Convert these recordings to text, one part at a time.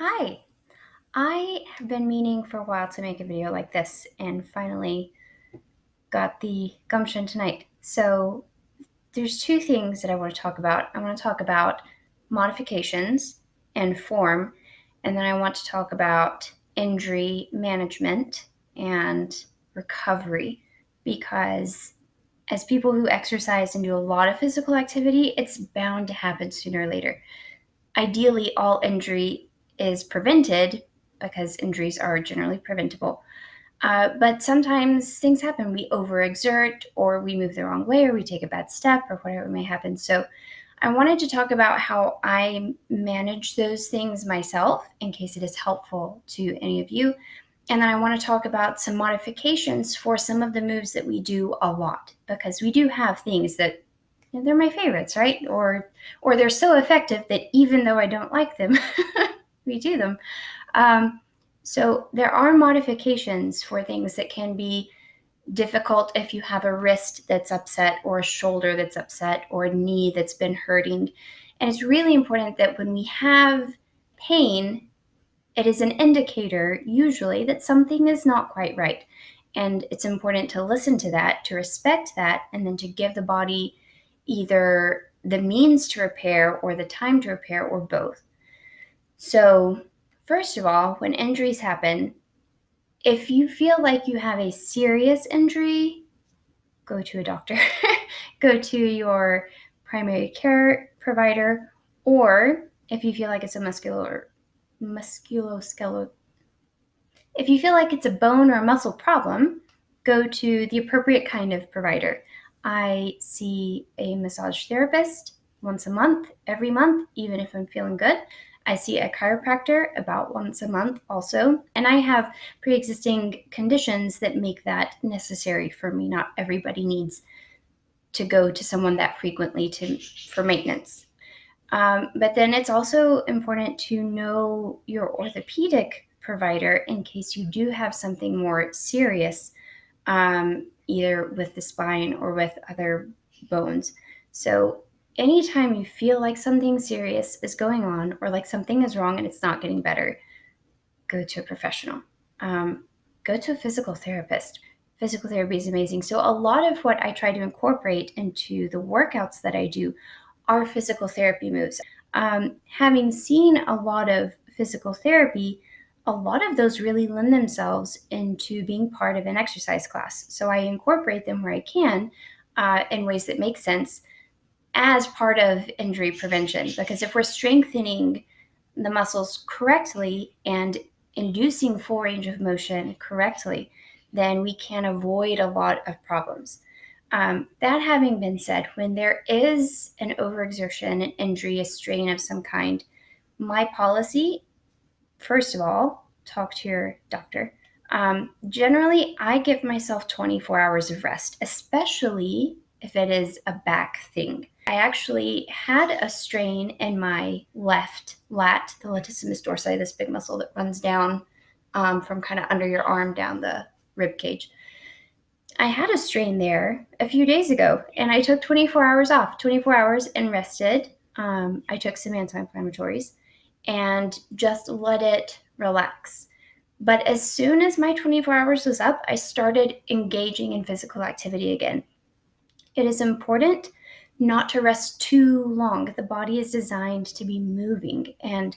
Hi, I have been meaning for a while to make a video like this and finally got the gumption tonight. So there's two things that I want to talk about. I want to talk about modifications and form, and then I want to talk about injury management and recovery because as people who exercise and do a lot of physical activity, it's bound to happen sooner or later. Ideally, all injury is prevented because injuries are generally preventable. But sometimes things happen. We overexert, or we move the wrong way, or we take a bad step, or whatever may happen. So, I wanted to talk about how I manage those things myself in case it is helpful to any of you. And then I want to talk about some modifications for some of the moves that we do a lot because we do have things that they're my favorites, right? Or they're so effective that even though I don't like them, we do them. So there are modifications for things that can be difficult if you have a wrist that's upset or a shoulder that's upset or a knee that's been hurting. And it's really important that when we have pain, it is an indicator usually that something is not quite right. And it's important to listen to that, to respect that, and then to give the body either the means to repair or the time to repair or both. So, first of all, when injuries happen, if you feel like you have a serious injury, go to a doctor, go to your primary care provider, or if you feel like it's a musculoskeletal, if you feel like it's a bone or a muscle problem, go to the appropriate kind of provider. I see a massage therapist once a month, every month, even if I'm feeling good. I see a chiropractor about once a month also. And I have pre existing conditions that make that necessary for me. Not everybody needs to go to someone that frequently for maintenance. But then it's also important to know your orthopedic provider in case you do have something more serious, either with the spine or with other bones. So, anytime you feel like something serious is going on or like something is wrong and it's not getting better, go to a professional. Go to a physical therapist. Physical therapy is amazing. So, a lot of what I try to incorporate into the workouts that I do are physical therapy moves. Having seen a lot of physical therapy, a lot of those really lend themselves into being part of an exercise class. So I incorporate them where I can in ways that make sense as part of injury prevention. Because if we're strengthening the muscles correctly and inducing full range of motion correctly, then we can avoid a lot of problems. That having been said, when there is an overexertion, an injury, a strain of some kind, my policy, first of all, talk to your doctor. Generally, I give myself 24 hours of rest, especially if it is a back thing. I actually had a strain in my left lat, the latissimus dorsi, this big muscle that runs down from kind of under your arm down the rib cage. I had a strain there a few days ago, and I took 24 hours off, 24 hours and rested. I took some anti-inflammatories and just let it relax. But as soon as my 24 hours was up, I started engaging in physical activity again. It is important not to rest too long. The body is designed to be moving, and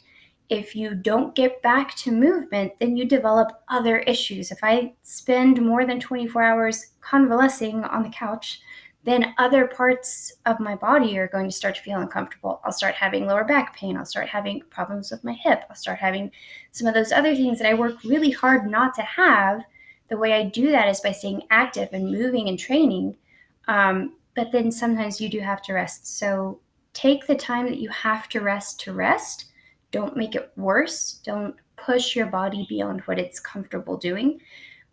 if you don't get back to movement, then you develop other issues. If I spend more than 24 hours convalescing on the couch, then other parts of my body are going to start to feel uncomfortable. I'll start having lower back pain. I'll start having problems with my hip. I'll start having some of those other things that I work really hard not to have. The way I do that is by staying active and moving and training. But then sometimes you do have to rest. So take the time that you have to rest to rest. Don't make it worse. Don't push your body beyond what it's comfortable doing.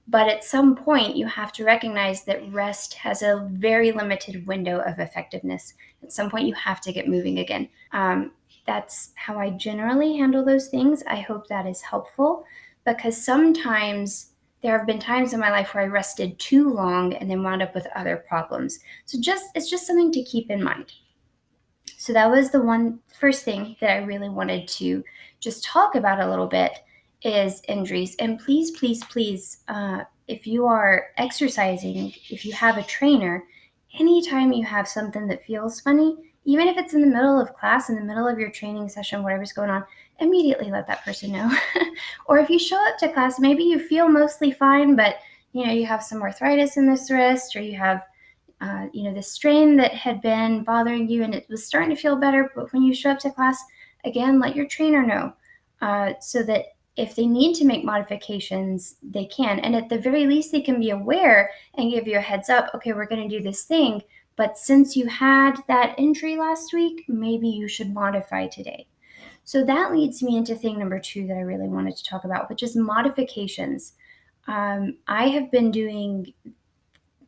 But at some point, you have to recognize that rest has a very limited window of effectiveness. At some point, you have to get moving again. That's how I generally handle those things. I hope that is helpful because sometimes there have been times in my life where I rested too long and then wound up with other problems. So it's just something to keep in mind. So that was the first thing that I really wanted to just talk about a little bit is injuries. And please, please, please, if you are exercising, if you have a trainer, anytime you have something that feels funny, even if it's in the middle of class, in the middle of your training session, whatever's going on, immediately let that person know. Or if you show up to class, maybe you feel mostly fine, but you have some arthritis in this wrist, or you have the strain that had been bothering you and it was starting to feel better, but when you show up to class, again, let your trainer know so that if they need to make modifications, they can. And at the very least, they can be aware and give you a heads up, okay, we're going to do this thing, but since you had that injury last week, maybe you should modify today. So that leads me into thing number 2 that I really wanted to talk about, which is modifications. I have been doing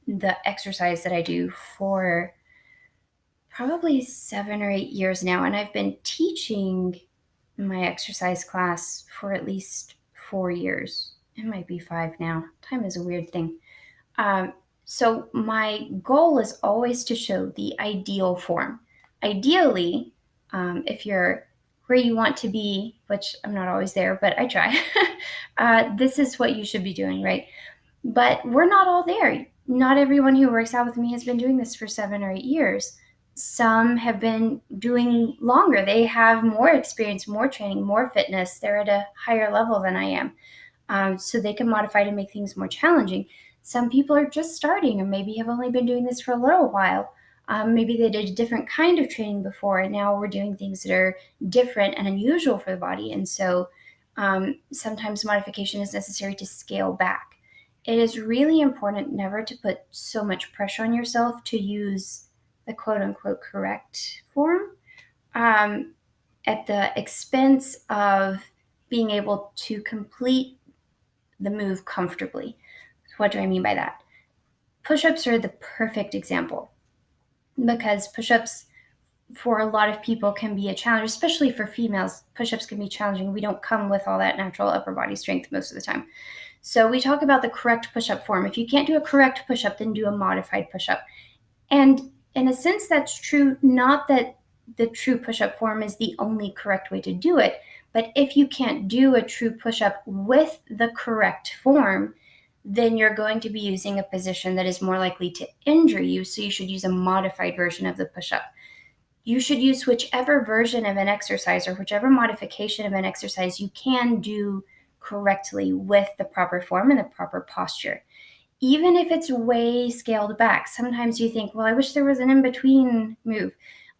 the exercise that I do for probably 7 or 8 years now, and I've been teaching my exercise class for at least 4 years. It might be 5 now. Time is a weird thing. So my goal is always to show the ideal form. Ideally, if you're where you want to be, which I'm not always there, but I try, this is what you should be doing, right? But we're not all there. Not everyone who works out with me has been doing this for 7 or 8 years. Some have been doing longer. They have more experience, more training, more fitness. They're at a higher level than I am. So they can modify to make things more challenging. Some people are just starting or maybe have only been doing this for a little while. Maybe they did a different kind of training before, and now we're doing things that are different and unusual for the body. And so sometimes modification is necessary to scale back. It is really important never to put so much pressure on yourself to use the quote unquote correct form at the expense of being able to complete the move comfortably. What do I mean by that? Push-ups are the perfect example because push-ups for a lot of people can be a challenge, especially for females. Push-ups can be challenging. We don't come with all that natural upper body strength most of the time. So we talk about the correct push-up form. If you can't do a correct push-up, then do a modified push-up. And in a sense, that's true, not that the true push-up form is the only correct way to do it, but if you can't do a true push-up with the correct form, then you're going to be using a position that is more likely to injure you, so you should use a modified version of the push-up. You should use whichever version of an exercise or whichever modification of an exercise you can do correctly with the proper form and the proper posture. Even if it's way scaled back, sometimes you think, well, I wish there was an in-between move.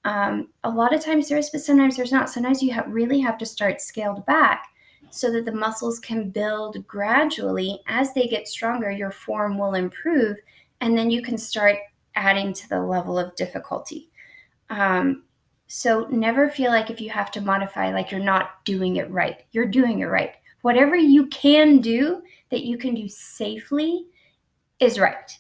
A lot of times there is, but sometimes there's not. Sometimes you really have to start scaled back so that the muscles can build gradually. As they get stronger, your form will improve, and then you can start adding to the level of difficulty. So never feel like if you have to modify, like you're not doing it right. You're doing it right. Whatever you can do that you can do safely is right.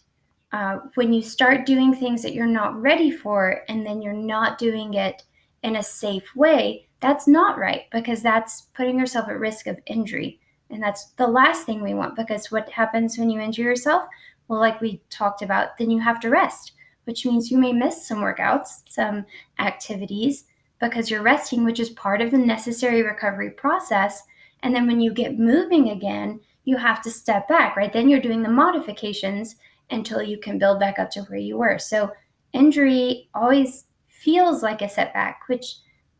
When you start doing things that you're not ready for and then you're not doing it in a safe way, that's not right, because that's putting yourself at risk of injury. And that's the last thing we want, because what happens when you injure yourself? Well, like we talked about, then you have to rest, which means you may miss some workouts, some activities, because you're resting, which is part of the necessary recovery process. And then when you get moving again, you have to step back, right? Then you're doing the modifications until you can build back up to where you were. So injury always feels like a setback, which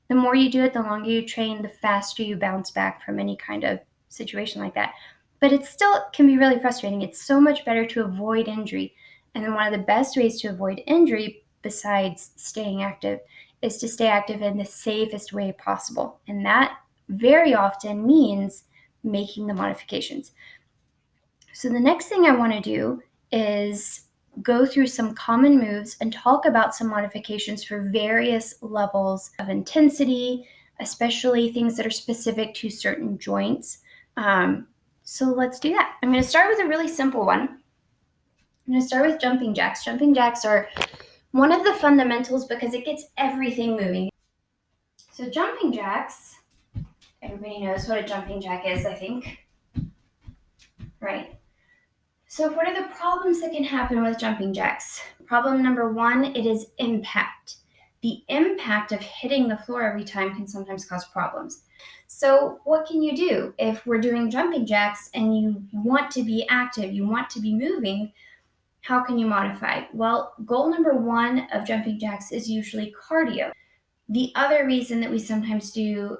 the more you do it, the longer you train, the faster you bounce back from any kind of situation like that. But it still can be really frustrating. It's so much better to avoid injury. And then one of the best ways to avoid injury, besides staying active, is to stay active in the safest way possible. And that very often means making the modifications. So the next thing I want to do is go through some common moves and talk about some modifications for various levels of intensity, especially things that are specific to certain joints. So let's do that. I'm going to start with a really simple one. I'm going to start with jumping jacks. Jumping jacks are one of the fundamentals because it gets everything moving. So jumping jacks, everybody knows what a jumping jack is, I think. Right. So what are the problems that can happen with jumping jacks? Problem number 1, it is impact. the impact of hitting the floor every time can sometimes cause problems. So what can you do if we're doing jumping jacks and you want to be active, you want to be moving? How can you modify? Well, goal number one of jumping jacks is usually cardio. The other reason that we sometimes do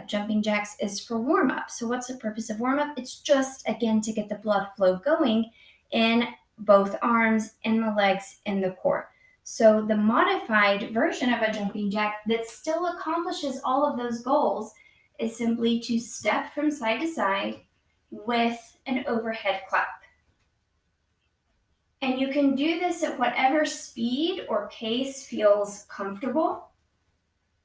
jumping jacks is for warm up. So what's the purpose of warm up? It's just, again, to get the blood flow going in both arms, in the legs, in the core. So the modified version of a jumping jack that still accomplishes all of those goals is simply to step from side to side with an overhead clap. And you can do this at whatever speed or pace feels comfortable.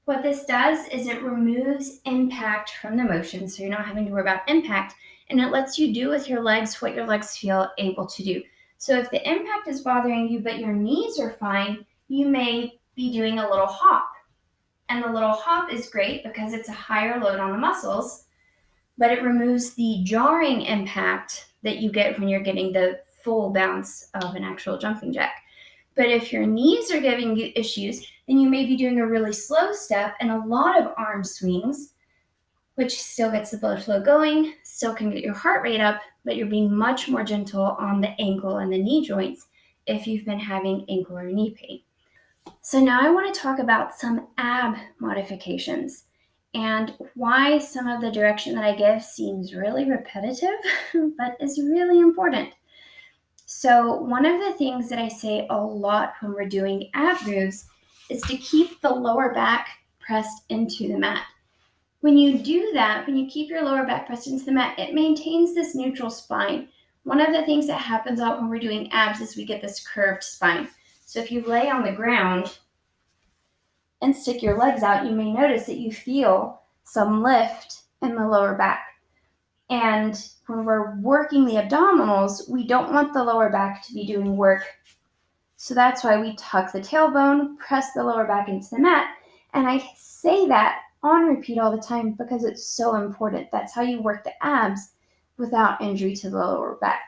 What this does is it removes impact from the motion, so you're not having to worry about impact, and it lets you do with your legs what your legs feel able to do. So if the impact is bothering you but your knees are fine, you may be doing a little hop. And the little hop is great because it's a higher load on the muscles, but it removes the jarring impact that you get when you're getting the full bounce of an actual jumping jack. But if your knees are giving you issues, then you may be doing a really slow step and a lot of arm swings, which still gets the blood flow going, still can get your heart rate up, but you're being much more gentle on the ankle and the knee joints if you've been having ankle or knee pain. So now I want to talk about some ab modifications and why some of the direction that I give seems really repetitive, but is really important. So one of the things that I say a lot when we're doing ab moves is to keep the lower back pressed into the mat. When you do that, when you keep your lower back pressed into the mat, it maintains this neutral spine. One of the things that happens out when we're doing abs is we get this curved spine. So if you lay on the ground and stick your legs out, you may notice that you feel some lift in the lower back. And when we're working the abdominals, we don't want the lower back to be doing work. So that's why we tuck the tailbone, press the lower back into the mat. And I say that on repeat all the time because it's so important. That's how you work the abs without injury to the lower back.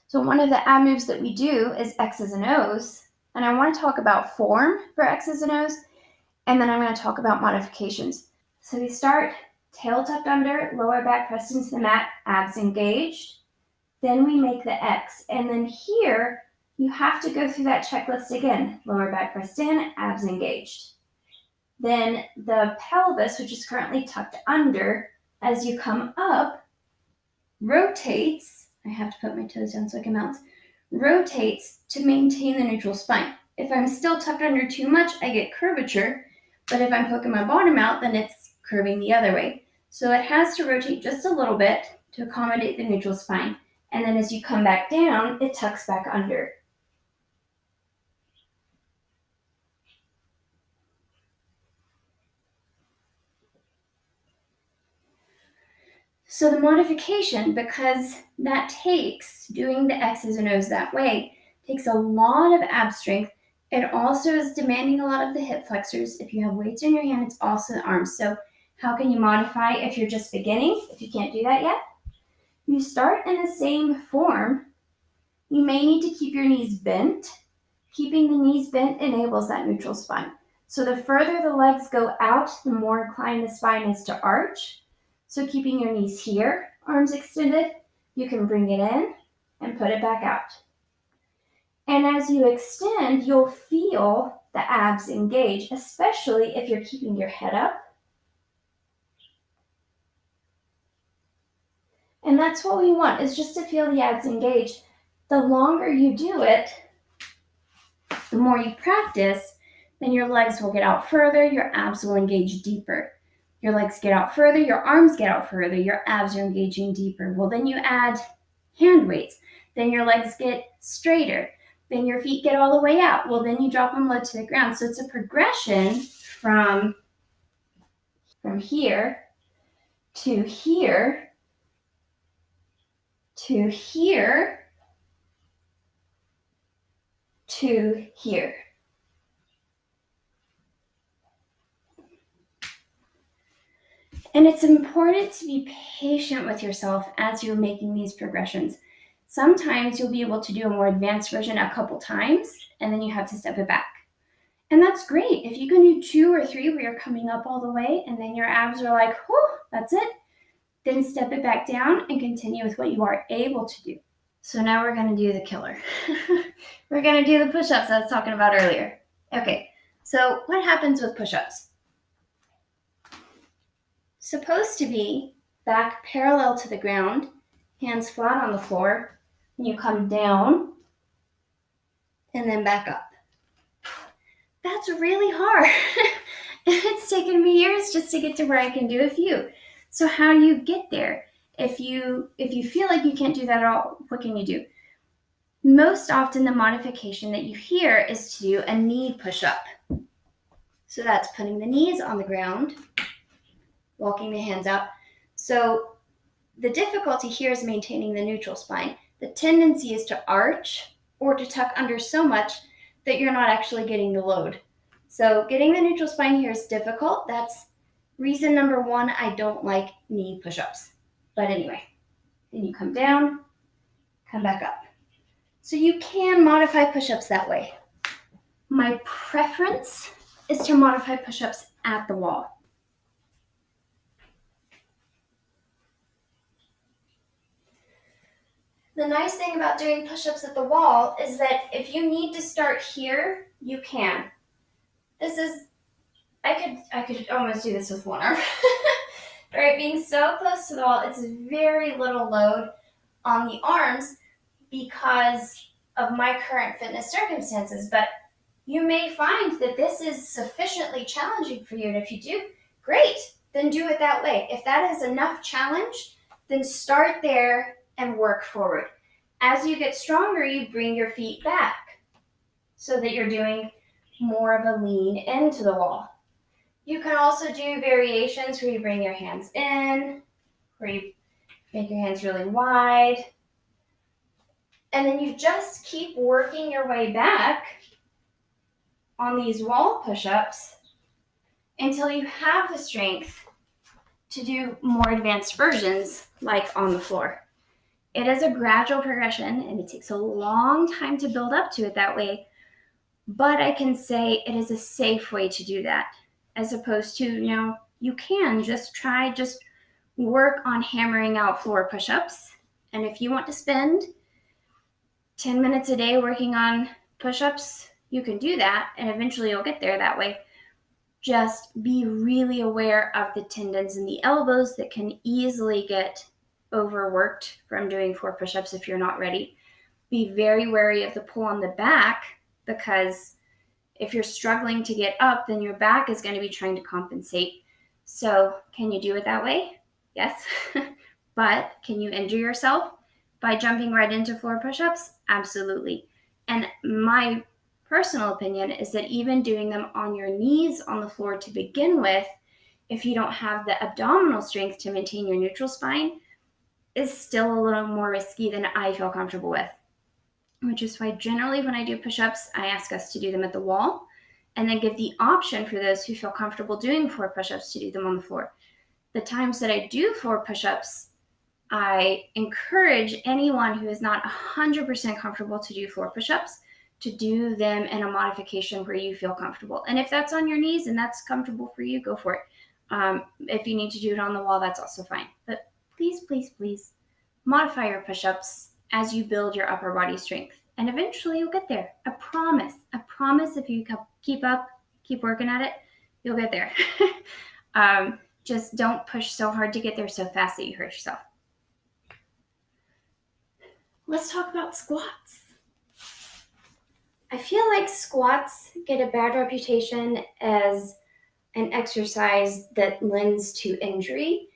So one of the ab moves that we do is X's and O's. And I want to talk about form for X's and O's. And then I'm going to talk about modifications. So we start tail tucked under, lower back pressed into the mat, abs engaged. Then we make the X. And then here, you have to go through that checklist again. Lower back pressed in, abs engaged. Then the pelvis, which is currently tucked under, as you come up, rotates. I have to put my toes down so I can bounce. Rotates to maintain the neutral spine. If I'm still tucked under too much, I get curvature. But if I'm poking my bottom out, then it's curving the other way. So it has to rotate just a little bit to accommodate the neutral spine. And then as you come back down, it tucks back under. So the modification, because that takes, doing the X's and O's that way, takes a lot of ab strength. It also is demanding a lot of the hip flexors. If you have weights in your hand, it's also the arms. So how can you modify if you're just beginning, if you can't do that yet? You start in the same form. You may need to keep your knees bent. Keeping the knees bent enables that neutral spine. So the further the legs go out, the more inclined the spine is to arch. So keeping your knees here, arms extended, you can bring it in and put it back out. And as you extend, you'll feel the abs engage, especially if you're keeping your head up. And that's what we want, is just to feel the abs engage. The longer you do it, the more you practice, then your legs will get out further, your abs will engage deeper. Your legs get out further, your arms get out further, your abs are engaging deeper. Well, then you add hand weights. Then your legs get straighter. Then your feet get all the way out. Well, then you drop them low to the ground. So it's a progression from here to here to here to here. And it's important to be patient with yourself as you're making these progressions. Sometimes you'll be able to do a more advanced version a couple times, and then you have to step it back. And that's great. If you can do 2 or 3 where you're coming up all the way and then your abs are like, whew, that's it, then step it back down and continue with what you are able to do. So now we're going to do the killer. We're going to do the push-ups I was talking about earlier. Okay, so what happens with push-ups? Supposed to be back parallel to the ground, hands flat on the floor, and you come down and then back up. That's really hard. It's taken me years just to get to where I can do a few. So how do you get there? If you feel like you can't do that at all, what can you do? Most often the modification that you hear is to do a knee push-up. So that's putting the knees on the ground, walking the hands out. So the difficulty here is maintaining the neutral spine. The tendency is to arch or to tuck under so much that you're not actually getting the load. So getting the neutral spine here is difficult. That's reason number one I don't like knee push-ups. But anyway, then you come down, come back up. So you can modify push-ups that way. My preference is to modify push-ups at the wall. The nice thing about doing push-ups at the wall is that if you need to start here, you can. I could almost do this with one arm. Right, being so close to the wall, it's very little load on the arms because of my current fitness circumstances, but you may find that this is sufficiently challenging for you, and if you do, great, then do it that way. If that is enough challenge, then start there and work forward. As you get stronger, you bring your feet back so that you're doing more of a lean into the wall. You can also do variations where you bring your hands in, where you make your hands really wide, and then you just keep working your way back on these wall push-ups until you have the strength to do more advanced versions like on the floor. It is a gradual progression and it takes a long time to build up to it that way, but I can say it is a safe way to do that, as opposed to, you can just work on hammering out floor push-ups. And if you want to spend 10 minutes a day working on push-ups, you can do that, and eventually you'll get there that way. Just be really aware of the tendons in the elbows that can easily get overworked from doing 4 push-ups if you're not ready. Be very wary of the pull on the back, because if you're struggling to get up, then your back is going to be trying to compensate. So can you do it that way? Yes. But can you injure yourself by jumping right into floor push-ups? Absolutely. And my personal opinion is that even doing them on your knees on the floor to begin with, if you don't have the abdominal strength to maintain your neutral spine, is still a little more risky than I feel comfortable with. Which is why generally when I do push-ups, I ask us to do them at the wall and then give the option for those who feel comfortable doing 4 push-ups to do them on the floor. The times that I do 4 push-ups, I encourage anyone who is not 100% comfortable to do 4 push-ups to do them in a modification where you feel comfortable. And if that's on your knees and that's comfortable for you, go for it. If you need to do it on the wall, that's also fine. But please, please, please modify your push-ups as you build your upper body strength. And eventually you'll get there. I promise. I promise if you keep working at it, you'll get there. Just don't push so hard to get there so fast that you hurt yourself. Let's talk about squats. I feel like squats get a bad reputation as an exercise that lends to injury,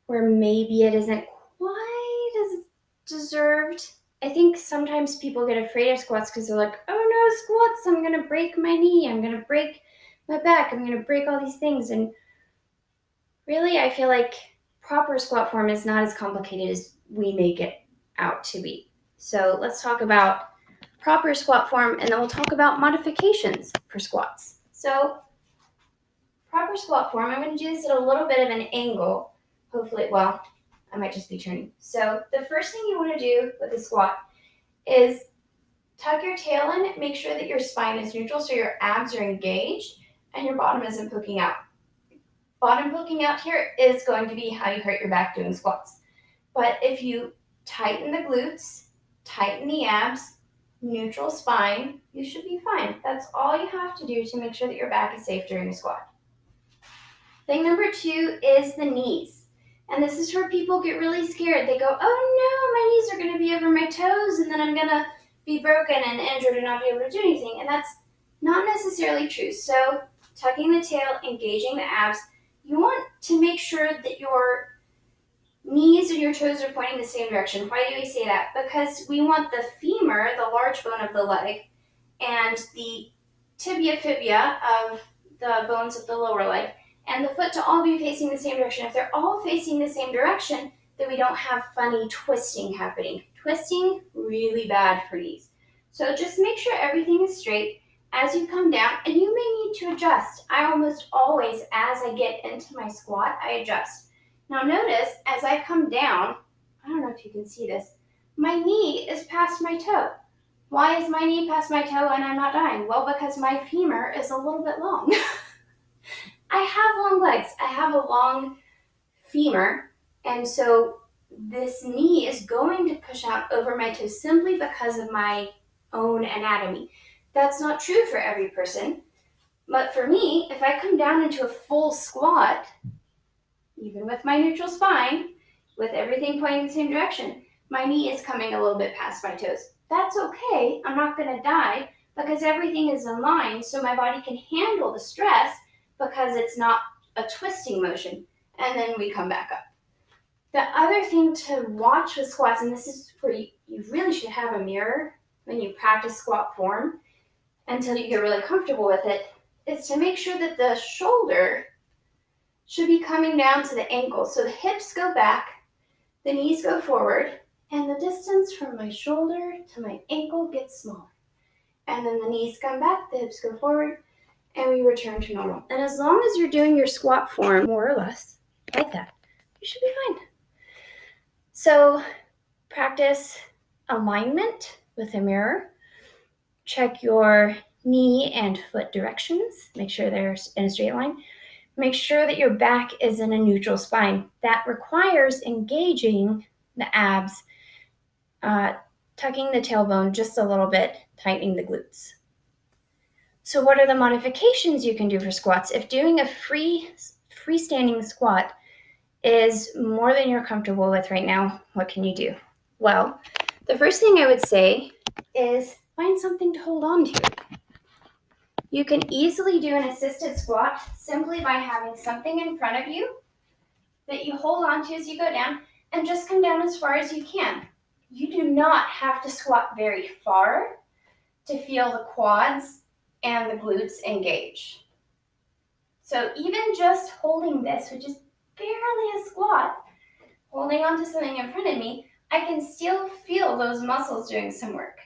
where maybe it isn't quite as deserved. I think sometimes people get afraid of squats because they're like, oh no, squats, I'm going to break my knee, I'm going to break my back, I'm going to break all these things. And really, I feel like proper squat form is not as complicated as we make it out to be. So let's talk about proper squat form, and then we'll talk about modifications for squats. So proper squat form, I'm going to do this at a little bit of an angle. Hopefully, well, I might just be turning. So the first thing you want to do with a squat is Tuck your tail in, make sure that your spine is neutral so your abs are engaged and your bottom isn't poking out. Bottom poking out here is going to be how you hurt your back doing squats. But if you tighten the glutes, tighten the abs, neutral spine, you should be fine. That's all you have to do to make sure that your back is safe during a squat. Thing number 2 is the knees. And this is where people get really scared. They go, oh no, my knees are going to be over my toes and then I'm going to be broken and injured and not be able to do anything. And that's not necessarily true. So tucking the tail, engaging the abs, you want to make sure that your knees and your toes are pointing the same direction. Why do we say that? Because we want the femur, the large bone of the leg, and the tibia fibula of the bones of the lower leg, and the foot to all be facing the same direction. If they're all facing the same direction, then we don't have funny twisting happening. Twisting, really bad for knees. So just make sure everything is straight as you come down, and you may need to adjust. I almost always, as I get into my squat, I adjust. Now notice, as I come down, I don't know if you can see this, my knee is past my toe. Why is my knee past my toe and I'm not dying? Well, because my femur is a little bit long. I have long legs. I have a long femur, and so this knee is going to push out over my toe simply because of my own anatomy. That's not true for every person, but for me, if I come down into a full squat, even with my neutral spine, with everything pointing the same direction, my knee is coming a little bit past my toes. That's okay. I'm not going to die because everything is in line, so my body can handle the stress because it's not a twisting motion. And then we come back up. The other thing to watch with squats, and this is where you really should have a mirror when you practice squat form until you get really comfortable with it, is to make sure that the shoulder should be coming down to the ankle. So the hips go back, the knees go forward, and the distance from my shoulder to my ankle gets smaller. And then the knees come back, the hips go forward, and we return to normal. And as long as you're doing your squat form more or less like that, you should be fine. So practice alignment with a mirror. Check your knee and foot directions. Make sure they're in a straight line. Make sure that your back is in a neutral spine. That requires engaging the abs, tucking the tailbone just a little bit, tightening the glutes. So what are the modifications you can do for squats? If doing a freestanding squat is more than you're comfortable with right now, what can you do? Well, the first thing I would say is find something to hold on to. You can easily do an assisted squat simply by having something in front of you that you hold on to as you go down and just come down as far as you can. You do not have to squat very far to feel the quads and the glutes engage. So even just holding this, which is barely a squat, holding onto something in front of me, I can still feel those muscles doing some work.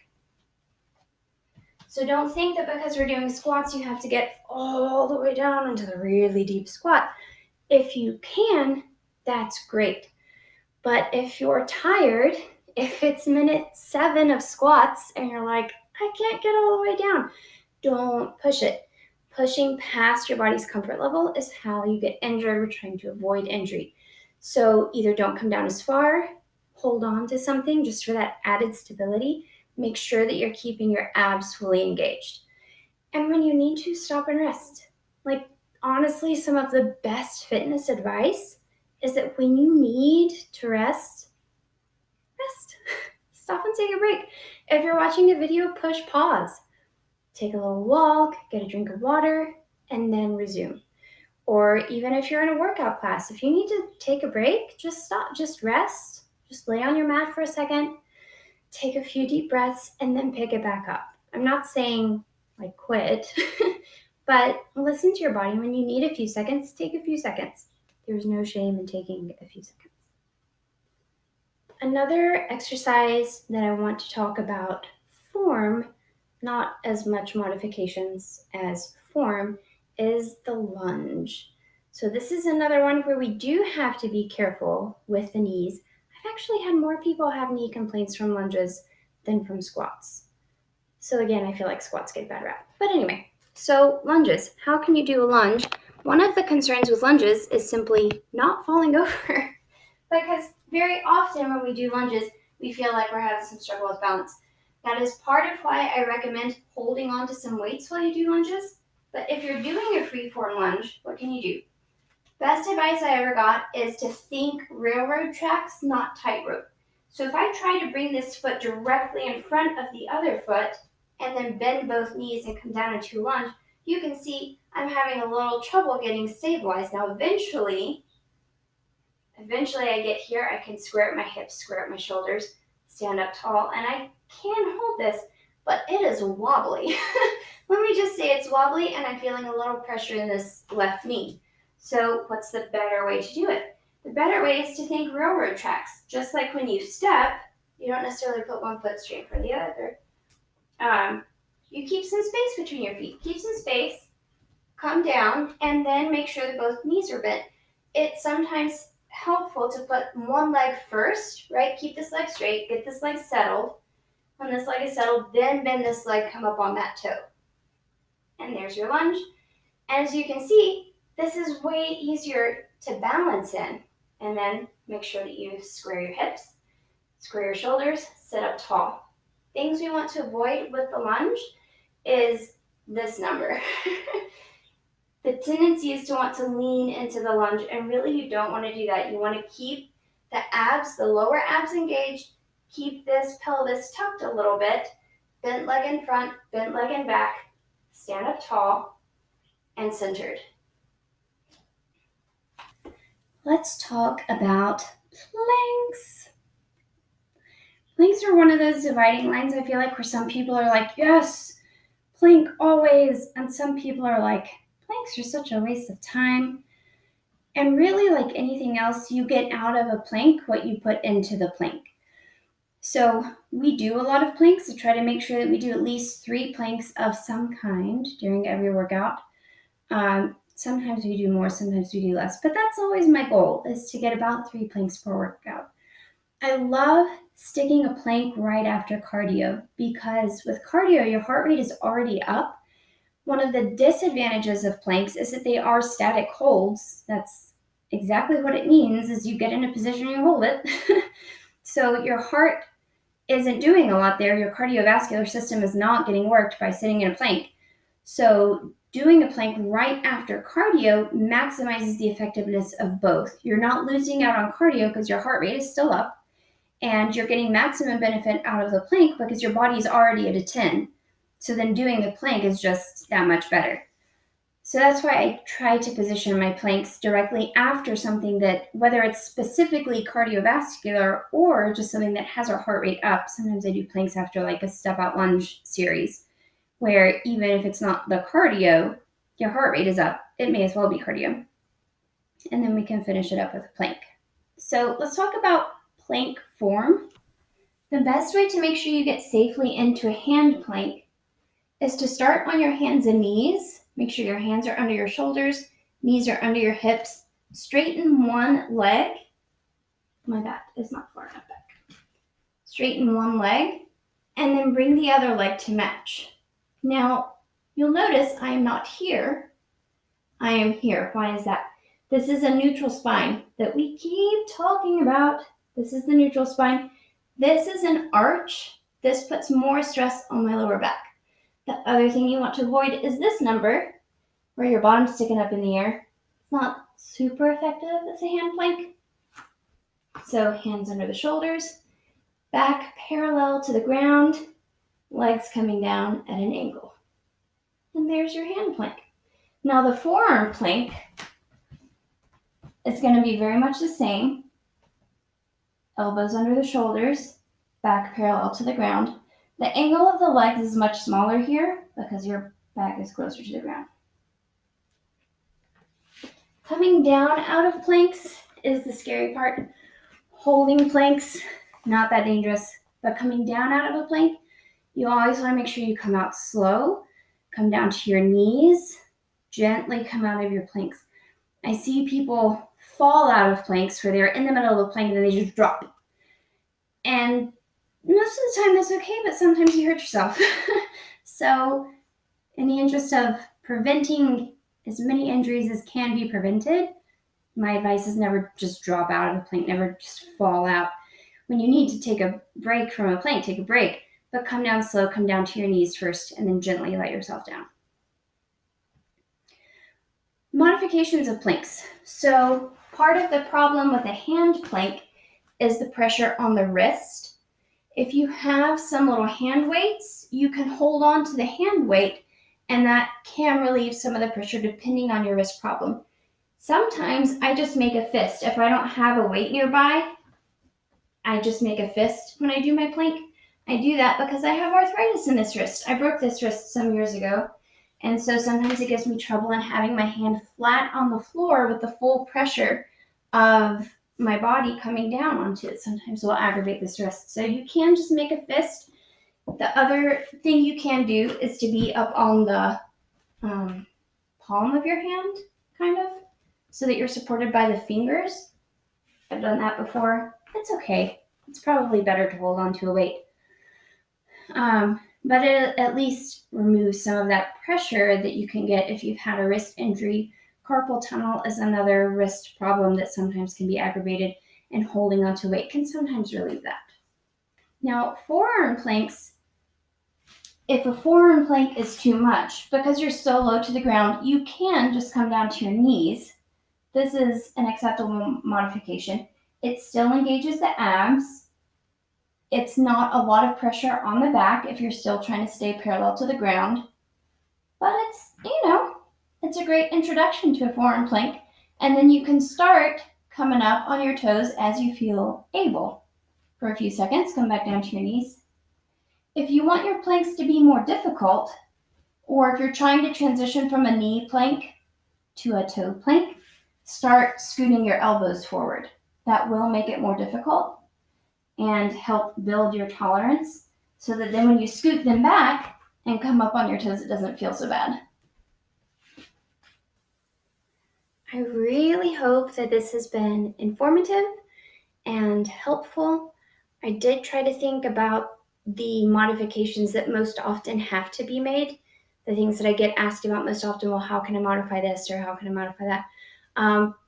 So don't think that because we're doing squats, you have to get all the way down into the really deep squat. If you can, that's great. But if you're tired, if it's minute 7 of squats and you're like, I can't get all the way down, don't push it. Pushing past your body's comfort level is how you get injured. We're trying to avoid injury. So either don't come down as far, hold on to something just for that added stability. Make sure that you're keeping your abs fully engaged. And when you need to, stop and rest. Like, honestly, some of the best fitness advice is that when you need to rest. Stop and take a break. If you're watching a video, push pause. Take a little walk, get a drink of water, and then resume. Or even if you're in a workout class, if you need to take a break, just stop, just rest. Just lay on your mat for a second, take a few deep breaths, and then pick it back up. I'm not saying like quit, but listen to your body. When you need a few seconds, take a few seconds. There's no shame in taking a few seconds. Another exercise that I want to talk about, form, not as much modifications as form, is the lunge. So this is another one where we do have to be careful with the knees. I've actually had more people have knee complaints from lunges than from squats. So again, I feel like squats get a bad rap. But anyway, so lunges. How can you do a lunge? One of the concerns with lunges is simply not falling over. Because very often when we do lunges, we feel like we're having some struggle with balance. That is part of why I recommend holding on to some weights while you do lunges. But if you're doing a free-form lunge, what can you do? Best advice I ever got is to think railroad tracks, not tightrope. So if I try to bring this foot directly in front of the other foot and then bend both knees and come down into a lunge, you can see I'm having a little trouble getting stabilized. Now eventually I get here, I can square up my hips, square up my shoulders, stand up tall, and I can hold this, but it is wobbly. Let me just say it's wobbly, and I'm feeling a little pressure in this left knee. So what's the better way to do it? The better way is to think railroad tracks. Just like when you step, you don't necessarily put one foot straight in front of the other. You keep some space between your feet. Keep some space, come down, and then make sure that both knees are bent. It's sometimes helpful to put one leg first, right? Keep this leg straight, get this leg settled. When this leg is settled, then bend this leg, come up on that toe. And there's your lunge. And as you can see, this is way easier to balance in. And then make sure that you square your hips, square your shoulders, sit up tall. Things we want to avoid with the lunge is this number. The tendency is to want to lean into the lunge, and really you don't want to do that. You want to keep the abs, the lower abs engaged, keep this pelvis tucked a little bit, bent leg in front, bent leg in back, stand up tall, and centered. Let's talk about planks. Planks are one of those dividing lines, I feel like, where some people are like, yes, plank always, and some people are like, planks are such a waste of time. And really, like anything else, you get out of a plank what you put into the plank. So we do a lot of planks to try to make sure that we do at least 3 planks of some kind during every workout. Sometimes we do more, sometimes we do less, but that's always my goal, is to get about 3 planks per workout. I love sticking a plank right after cardio because with cardio, your heart rate is already up. One of the disadvantages of planks is that they are static holds. That's exactly what it means, is you get in a position and you hold it. So your heart isn't doing a lot there. Your cardiovascular system is not getting worked by sitting in a plank. So doing a plank right after cardio maximizes the effectiveness of both. You're not losing out on cardio because your heart rate is still up, and you're getting maximum benefit out of the plank because your body's already at a 10. So then doing the plank is just that much better. So that's why I try to position my planks directly after something that, whether it's specifically cardiovascular or just something that has our heart rate up. Sometimes I do planks after like a step out lunge series, where even if it's not the cardio, your heart rate is up. It may as well be cardio. And then we can finish it up with a plank. So let's talk about plank form. The best way to make sure you get safely into a hand plank is to start on your hands and knees. Make sure your hands are under your shoulders, knees are under your hips. Straighten one leg. My back is not far enough back. Straighten one leg, and then bring the other leg to match. Now, you'll notice I am not here. I am here. Why is that? This is a neutral spine that we keep talking about. This is the neutral spine. This is an arch. This puts more stress on my lower back. The other thing you want to avoid is this number, where your bottom's sticking up in the air. It's not super effective as a hand plank. So hands under the shoulders, back parallel to the ground, legs coming down at an angle. And there's your hand plank. Now the forearm plank is going to be very much the same. Elbows under the shoulders, back parallel to the ground. The angle of the legs is much smaller here because your back is closer to the ground. Coming down out of planks is the scary part. Holding planks, not that dangerous, but coming down out of a plank, you always want to make sure you come out slow, come down to your knees, gently come out of your planks. I see people fall out of planks where they're in the middle of the plank and then they just drop. And most of the time that's okay, but sometimes you hurt yourself. So in the interest of preventing as many injuries as can be prevented, my advice is never just drop out of a plank, never just fall out. When you need to take a break from a plank, take a break, but come down slow, come down to your knees first, and then gently let yourself down. Modifications of planks. So part of the problem with a hand plank is the pressure on the wrist. If you have some little hand weights, you can hold on to the hand weight, and that can relieve some of the pressure depending on your wrist problem. Sometimes I just make a fist. If I don't have a weight nearby, I just make a fist when I do my plank. I do that because I have arthritis in this wrist. I broke this wrist some years ago. And so sometimes it gives me trouble in having my hand flat on the floor with the full pressure of my body coming down onto it. Sometimes will aggravate this wrist. So you can just make a fist. The other thing you can do is to be up on the palm of your hand, kind of, so that you're supported by the fingers. I've done that before. It's okay. It's probably better to hold on to a weight. But it at least removes some of that pressure that you can get if you've had a wrist injury. Carpal tunnel is another wrist problem that sometimes can be aggravated, and holding onto weight can sometimes relieve that. Now, forearm planks, if a forearm plank is too much, because you're so low to the ground, you can just come down to your knees. This is an acceptable modification. It still engages the abs. It's not a lot of pressure on the back if you're still trying to stay parallel to the ground. But it's a great introduction to a forearm plank. And then you can start coming up on your toes as you feel able. For a few seconds, come back down to your knees. If you want your planks to be more difficult, or if you're trying to transition from a knee plank to a toe plank, start scooting your elbows forward. That will make it more difficult and help build your tolerance so that then when you scoot them back and come up on your toes, it doesn't feel so bad. I really hope that this has been informative and helpful. I did try to think about the modifications that most often have to be made, the things that I get asked about most often. Well, how can I modify this or how can I modify that?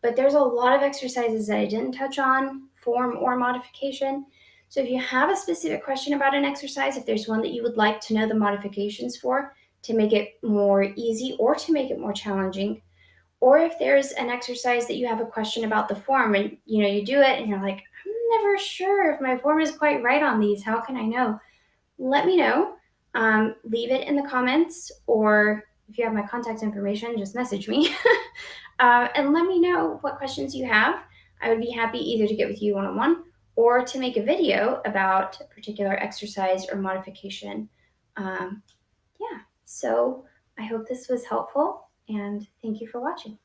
But there's a lot of exercises that I didn't touch on, form or modification. So if you have a specific question about an exercise, if there's one that you would like to know the modifications for to make it more easy or to make it more challenging, or if there's an exercise that you have a question about the form and you do it and you're like, I'm never sure if my form is quite right on these, how can I know? Let me know. Leave it in the comments, or if you have my contact information, just message me. And let me know what questions you have. I would be happy either to get with you one-on-one or to make a video about a particular exercise or modification. Yeah, so I hope this was helpful, and thank you for watching.